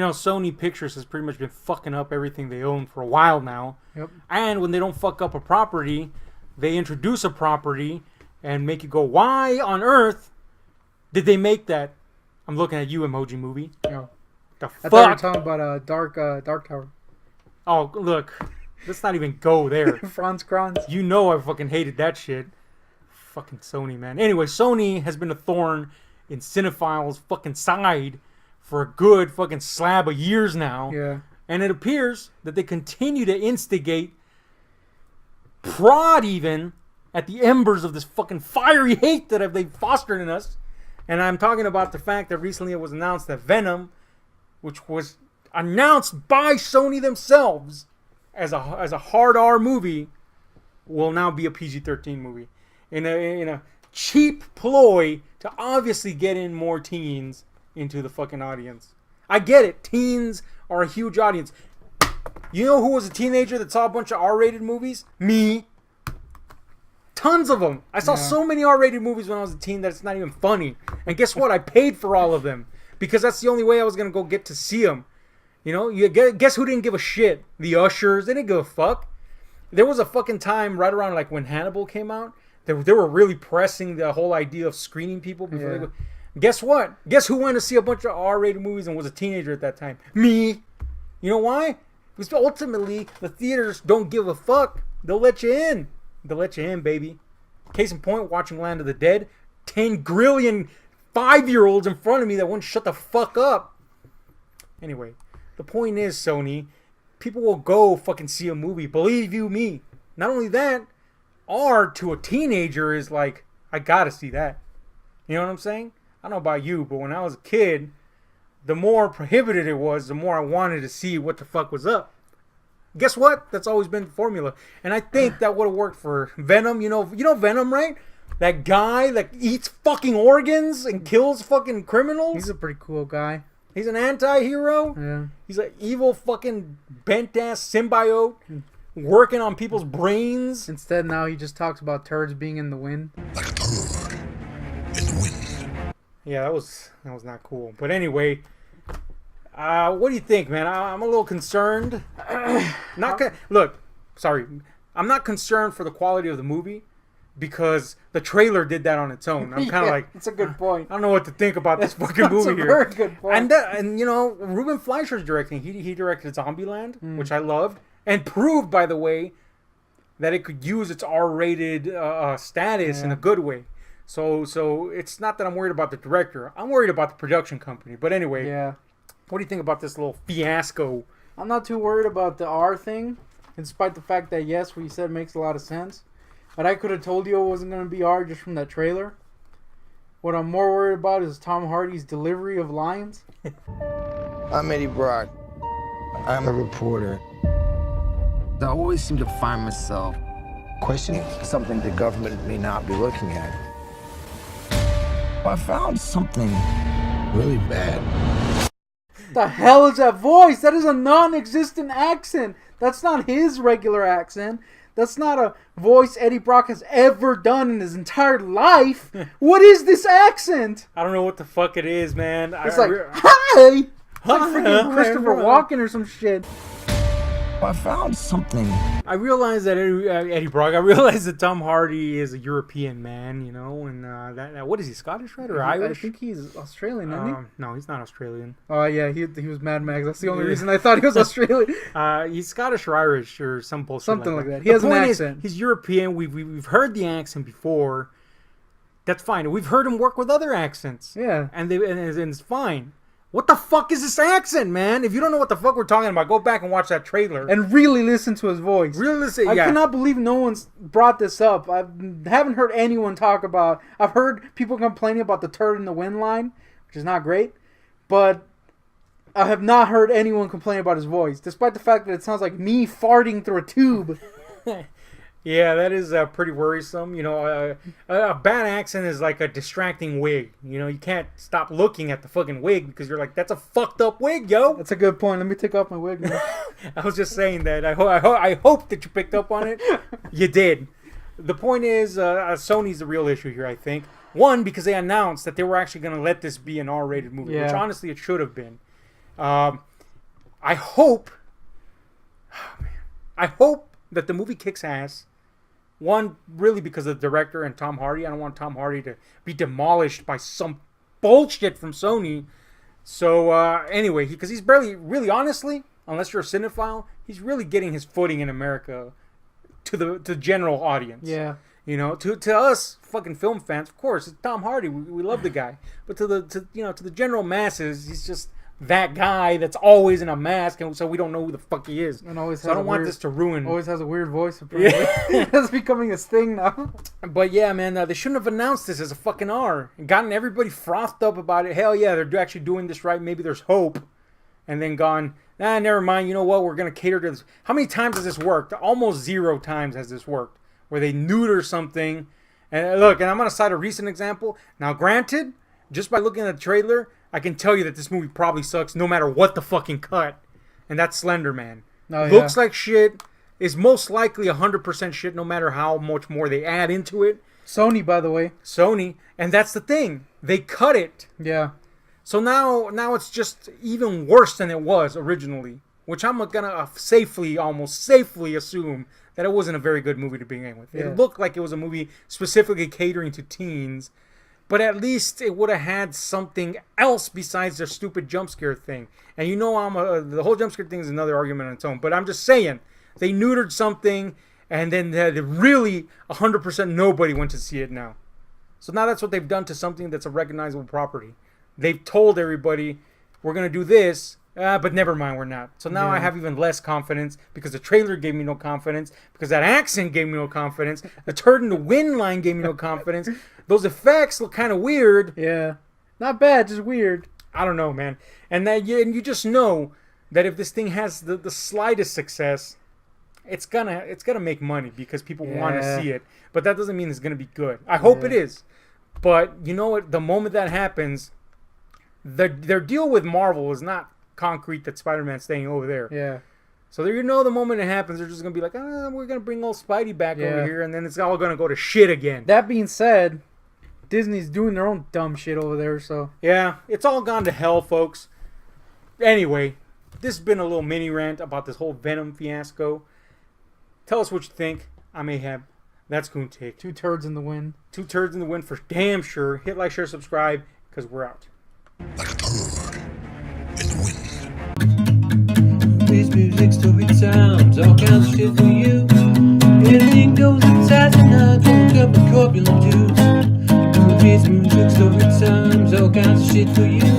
Sony Pictures has pretty much been fucking up everything they own for a while now. Yep. And when they don't fuck up a property, they introduce a property and make you go, why on earth did they make that? I'm looking at you, Emoji Movie. Yeah. The I fuck? thought you were talking about Dark Tower. Oh, look. Let's not even go there. Franz Kranz. You know I fucking hated that shit. Fucking Sony, man. Anyway, Sony has been a thorn in cinephiles' fucking side for a good fucking slab of years now. Yeah. And it appears that they continue to instigate, prod even, at the embers of this fucking fiery hate that they've fostered in us. And I'm talking about the fact that recently it was announced that Venom, which was announced by Sony themselves as a hard R movie, will now be a PG-13 movie. In a cheap ploy to obviously get in more teens into the fucking audience. I get it. Teens are a huge audience. You know who was a teenager that saw a bunch of R-rated movies? Me. Tons of them. I saw so many R-rated movies when I was a teen that it's not even funny. And guess what? I paid for all of them because that's the only way I was going to go get to see them. Guess who didn't give a shit? The Ushers. They didn't give a fuck. There was a fucking time right around like when Hannibal came out. They were really pressing the whole idea of screening people before they go. Guess what? Guess who went to see a bunch of R-rated movies and was a teenager at that time? Me. You know why? Because ultimately, the theaters don't give a fuck. They'll let you in. They'll let you in, baby. Case in point, watching Land of the Dead. 10 grillion 5-year-olds in front of me that wouldn't shut the fuck up. Anyway, the point is, Sony, people will go fucking see a movie. Believe you me. Not only that, R to a teenager is like, I gotta see that. You know what I'm saying? I don't know about you, but when I was a kid, the more prohibited it was, the more I wanted to see what the fuck was up. Guess what? That's always been the formula. And I think that would have worked for Venom. You know Venom, right? That guy that eats fucking organs and kills fucking criminals. He's a pretty cool guy. He's an anti-hero. Yeah. He's an evil fucking bent-ass symbiote working on people's brains. Instead, now he just talks about turds being in the wind. Like a turd in the wind. Yeah, that was not cool. But anyway, what do you think, man? I'm a little concerned. Look, sorry. I'm not concerned for the quality of the movie because the trailer did that on its own. I'm kind of like... That's a good point. I don't know what to think about this fucking movie here. That's a very good point. And Ruben Fleischer's directing. He directed Zombieland, which I loved. And proved, by the way, that it could use its R-rated status in a good way. So it's not that I'm worried about the director. I'm worried about the production company. But anyway, what do you think about this little fiasco? I'm not too worried about the R thing, despite the fact that, yes, what you said makes a lot of sense. But I could have told you it wasn't going to be R just from that trailer. What I'm more worried about is Tom Hardy's delivery of lines. I'm Eddie Brock. I'm a reporter. I always seem to find myself questioning something the government may not be looking at. I found something really bad. The hell is that voice? That is a non-existent accent. That's not his regular accent. That's not a voice Eddie Brock has ever done in his entire life. What is this accent? I don't know what the fuck it is, man. It's like, hi! It's like freaking Christopher Walken or some shit. I found something. I realized that Eddie Brock. I realized that Tom Hardy is a European man, and that what is he, Scottish, right, or Irish? I think he's Australian, isn't he? No, he's not Australian. Oh yeah, he was Mad Max. That's the only reason I thought he was Australian. He's Scottish or Irish or some bullshit. Something like that. He has an accent. He's European. We've heard the accent before. That's fine. We've heard him work with other accents. Yeah, and it's fine. What the fuck is this accent, man? If you don't know what the fuck we're talking about, go back and watch that trailer. And really listen to his voice. Really listen, I cannot believe no one's brought this up. I haven't heard anyone talk about... I've heard people complaining about the turd in the wind line, which is not great. But I have not heard anyone complain about his voice, despite the fact that it sounds like me farting through a tube. Yeah, that is pretty worrisome. A bad accent is like a distracting wig. You can't stop looking at the fucking wig because you're like, that's a fucked up wig, yo. That's a good point. Let me take off my wig now. I was just saying that. I hope that you picked up on it. You did. The point is, Sony's the real issue here, I think. One, because they announced that they were actually going to let this be an R-rated movie, which honestly it should have been. I hope, I hope that the movie kicks ass. One, really because of the director and Tom Hardy. I don't want Tom Hardy to be demolished by some bullshit from Sony. So, anyway, because he's barely, really honestly, unless you're a cinephile, he's really getting his footing in America to the general audience. Yeah. You know, to us fucking film fans, of course, it's Tom Hardy. We love the guy. But to the general masses, he's just that guy that's always in a mask, and so we don't know who the fuck he is. And always so I don't want this to ruin. Always has a weird voice. Yeah. That's becoming his thing now. But yeah, man, they shouldn't have announced this as a fucking R and gotten everybody frothed up about it. Hell yeah, they're actually doing this right. Maybe there's hope. And then gone, nah, never mind. You know what? We're gonna cater to this. How many times has this worked? Almost 0 times has this worked, where they neuter something. And look, and I'm gonna cite a recent example. Now, granted, just by looking at the trailer, I can tell you that this movie probably sucks no matter what the fucking cut. And that's Slender Man. Oh, yeah. Looks like shit. Is most likely 100% shit no matter how much more they add into it. Sony, by the way. Sony. And that's the thing. They cut it. Yeah. So now it's just even worse than it was originally. Which I'm gonna almost safely assume that it wasn't a very good movie to begin with. Yeah. It looked like it was a movie specifically catering to teens. But at least it would have had something else besides their stupid jump scare thing. And you know, the whole jump scare thing is another argument on its own. But I'm just saying, they neutered something, and then really 100% nobody went to see it now. So now that's what they've done to something that's a recognizable property. They've told everybody, we're going to do this, but never mind, we're not. So now I have even less confidence because the trailer gave me no confidence, because that accent gave me no confidence, the turd in the wind line gave me no confidence. Those effects look kind of weird. Yeah. Not bad, just weird. I don't know, man. And you just know that if this thing has the slightest success, it's gonna make money because people want to see it. But that doesn't mean it's gonna be good. I hope it is. But you know what? The moment that happens, their deal with Marvel is not concrete that Spider-Man's staying over there. Yeah. So you know the moment it happens, they're just gonna be like, we're gonna bring old Spidey back over here, and then it's all gonna go to shit again. That being said, Disney's doing their own dumb shit over there, so... Yeah, it's all gone to hell, folks. Anyway, this has been a little mini rant about this whole Venom fiasco. Tell us what you think. I'm Ahab. That's Goon Take. 2 turds in the wind. 2 turds in the wind for damn sure. Hit like, share, subscribe, because we're out. Like a turd in the wind. Movies, music, story times, all kinds of shit for you. Anything goes inside the night, full cup of corpulent juice. Movies, music, story times, all kinds of shit for you.